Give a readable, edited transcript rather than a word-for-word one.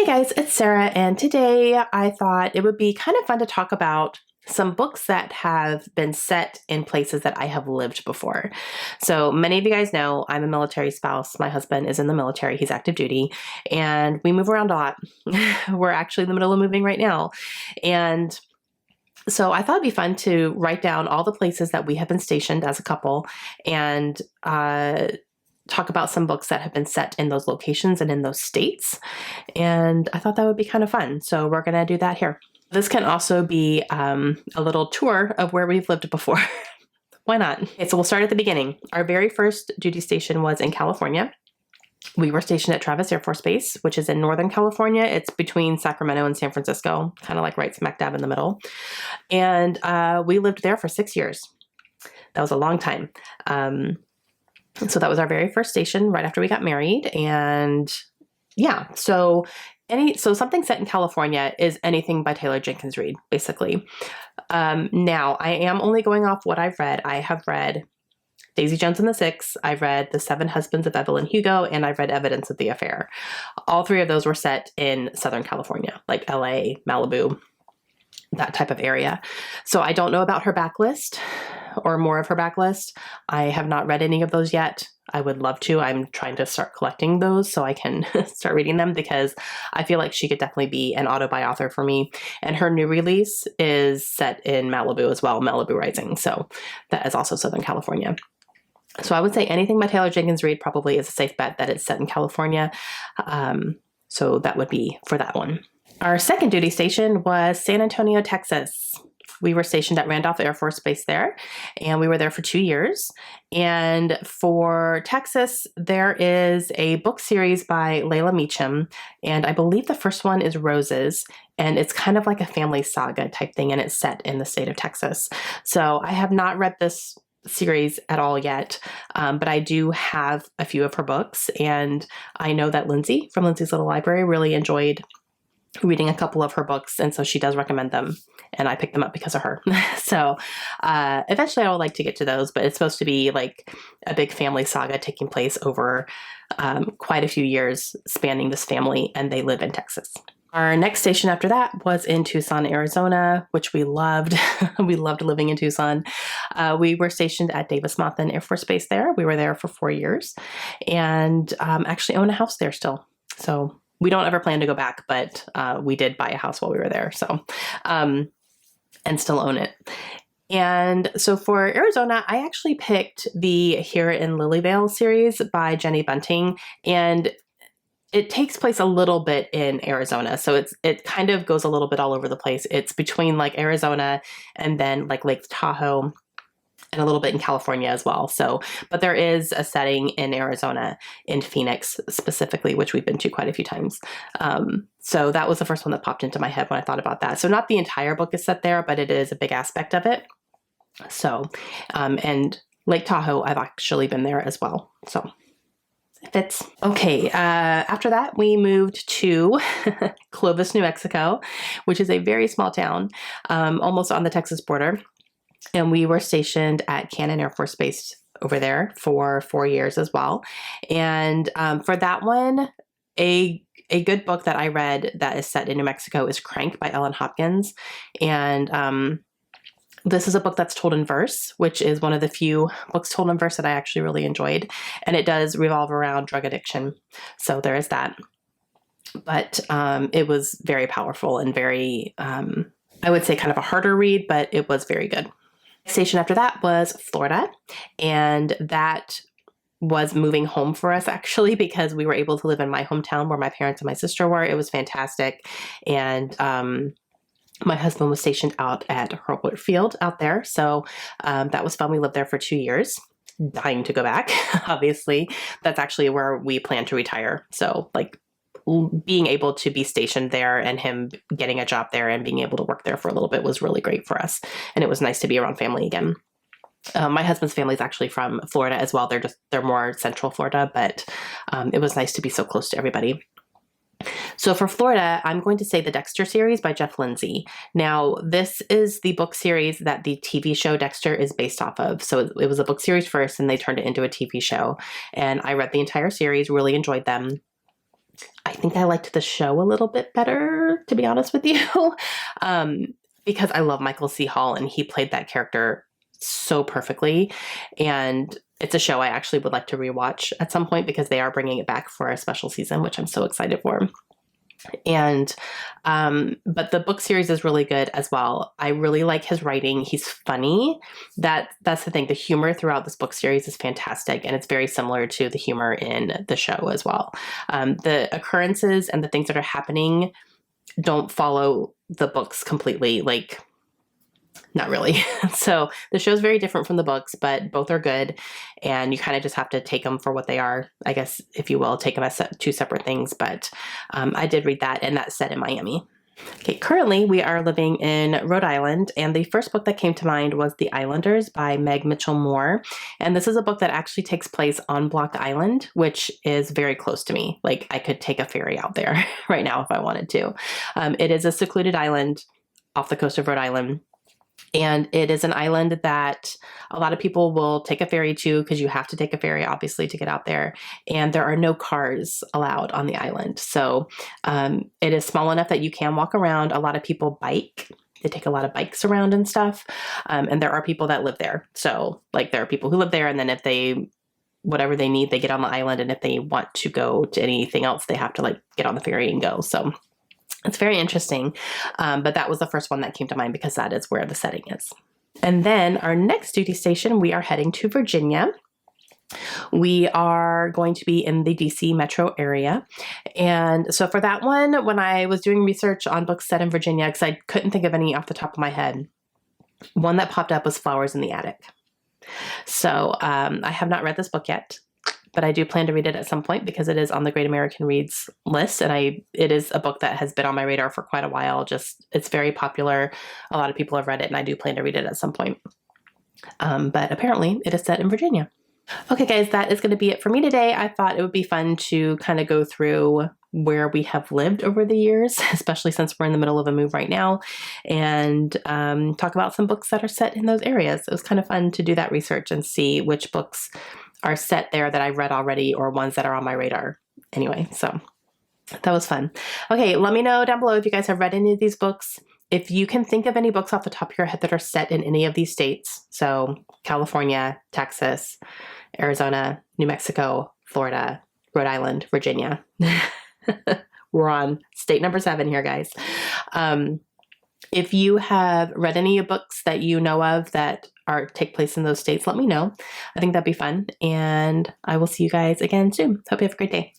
guys, it's Sarah, and today I thought it would be kind of fun to talk about some books that have been set in places that I have lived before. So many of you guys know I'm a military spouse. My husband is in the military. He's active duty, and we move around a lot. We're actually in the middle of moving right now. And so I thought it'd be fun to write down all the places that we have been stationed as a couple and talk about some books that have been set in those locations and in those states. And I thought that would be kind of fun. So we're going to do that here. This can also be a little tour of where we've lived before. Why not? Okay, so we'll start at the beginning. Our very first duty station was in California. We were stationed at Travis Air Force Base, which is in Northern California. It's between Sacramento and San Francisco, kind of like right smack dab in the middle. And we lived there for 6 years. That was a long time. So that was our very first station right after we got married. And yeah, so something set in California is anything by Taylor Jenkins Reid, basically. Now, I am only going off what I've read. I have read Daisy Jones and the Six, I've read The Seven Husbands of Evelyn Hugo, and I've read Evidence of the Affair. All three of those were set in Southern California, like LA, Malibu, that type of area. So I don't know about her backlist or more of her backlist. I have not read any of those yet. I would love to. I'm trying to start collecting those so I can start reading them because I feel like she could definitely be an auto-buy author for me. And her new release is set in Malibu as well, Malibu Rising. So that is also Southern California. So I would say anything by Taylor Jenkins Reid probably is a safe bet that it's set in California. So that would be for that one. Our second duty station was San Antonio, Texas. We were stationed at Randolph Air Force Base there, and we were there for 2 years. And for Texas, there is a book series by Leah Mecham, and I believe the first one is Roses, and it's kind of like a family saga type thing, and it's set in the state of Texas. So I have not read this series at all yet, but I do have a few of her books, and I know that Lindsay from Lindsay's Little Library really enjoyed reading a couple of her books, and so she does recommend them, and I picked them up because of her. So eventually I would like to get to those, but it's supposed to be like a big family saga taking place over quite a few years, spanning this family, and they live in Texas. Our next station after that was in Tucson, Arizona, which we loved. We loved living in Tucson. We were stationed at Davis-Monthan Air Force Base there. We were there for 4 years and actually own a house there still. So we don't ever plan to go back, but we did buy a house while we were there. So, and still own it. And so for Arizona, I actually picked the Here in Vale series by Jenny Bunting, and it takes place a little bit in Arizona. So it kind of goes a little bit all over the place. It's between like Arizona and then like Lake Tahoe and a little bit in California as well. So, but there is a setting in Arizona, in Phoenix specifically, which we've been to quite a few times. So that was the first one that popped into my head when I thought about that. So not the entire book is set there, but it is a big aspect of it. So, and Lake Tahoe, I've actually been there as well. So it fits. Okay, after that, we moved to Clovis, New Mexico, which is a very small town, almost on the Texas border. And we were stationed at Cannon Air Force Base over there for 4 years as well. And for that one, a good book that I read that is set in New Mexico is Crank by Ellen Hopkins. And this is a book that's told in verse, which is one of the few books told in verse that I actually really enjoyed. And it does revolve around drug addiction. So there is that. But it was very powerful and very, I would say kind of a harder read, but it was very good. Station after that was Florida, and that was moving home for us actually because we were able to live in my hometown where my parents and my sister were. It was fantastic. And my husband was stationed out at Hurlburt Field out there. So that was fun. We lived there for 2 years, dying to go back. Obviously, that's actually where we plan to retire. So like being able to be stationed there and him getting a job there and being able to work there for a little bit was really great for us. And it was nice to be around family again. My husband's family is actually from Florida as well. They're more central Florida, but it was nice to be so close to everybody. So for Florida, I'm going to say the Dexter series by Jeff Lindsay. Now, this is the book series that the TV show Dexter is based off of. So it was a book series first, and they turned it into a TV show. And I read the entire series, really enjoyed them. I think I liked the show a little bit better, to be honest with you, because I love Michael C. Hall and he played that character so perfectly. And it's a show I actually would like to rewatch at some point because they are bringing it back for a special season, which I'm so excited for. And but the book series is really good as well. I really like his writing. He's funny. That's the thing. The humor throughout this book series is fantastic, and it's very similar to the humor in the show as well. The occurrences and the things that are happening don't follow the books completely. Like, not really. So the show's very different from the books, but both are good. And you kind of just have to take them for what they are, I guess, if you will, take them as two separate things. But I did read that, and that's set in Miami. Okay, currently we are living in Rhode Island, and the first book that came to mind was The Islanders by Meg Mitchell-Moore. And this is a book that actually takes place on Block Island, which is very close to me. Like, I could take a ferry out there right now if I wanted to. It is a secluded island off the coast of Rhode Island. And it is an island that a lot of people will take a ferry to because you have to take a ferry, obviously, to get out there. And there are no cars allowed on the island. So it is small enough that you can walk around. A lot of people bike. They take a lot of bikes around and stuff. And there are people that live there. So, like, there are people who live there. And then if they, whatever they need, they get on the island. And if they want to go to anything else, they have to, like, get on the ferry and go. So it's very interesting, but that was the first one that came to mind because that is where the setting is. And then our next duty station, we are heading to Virginia. We are going to be in the DC metro area. And so for that one, when I was doing research on books set in Virginia, because I couldn't think of any off the top of my head, one that popped up was Flowers in the Attic. So I have not read this book yet, but I do plan to read it at some point because it is on the Great American Reads list. And it is a book that has been on my radar for quite a while. Just, it's very popular. A lot of people have read it, and I do plan to read it at some point. But apparently it is set in Virginia. Okay, guys, that is going to be it for me today. I thought it would be fun to kind of go through where we have lived over the years, especially since we're in the middle of a move right now, and talk about some books that are set in those areas. It was kind of fun to do that research and see which books are set there that I read already or ones that are on my radar. Anyway, so that was fun. Okay, let me know down below if you guys have read any of these books. If you can think of any books off the top of your head that are set in any of these states, so California, Texas, Arizona, New Mexico, Florida, Rhode Island, Virginia. We're on state number 7 here, guys. If you have read any books that you know of that take place in those states, let me know. I think that'd be fun. And I will see you guys again soon. Hope you have a great day.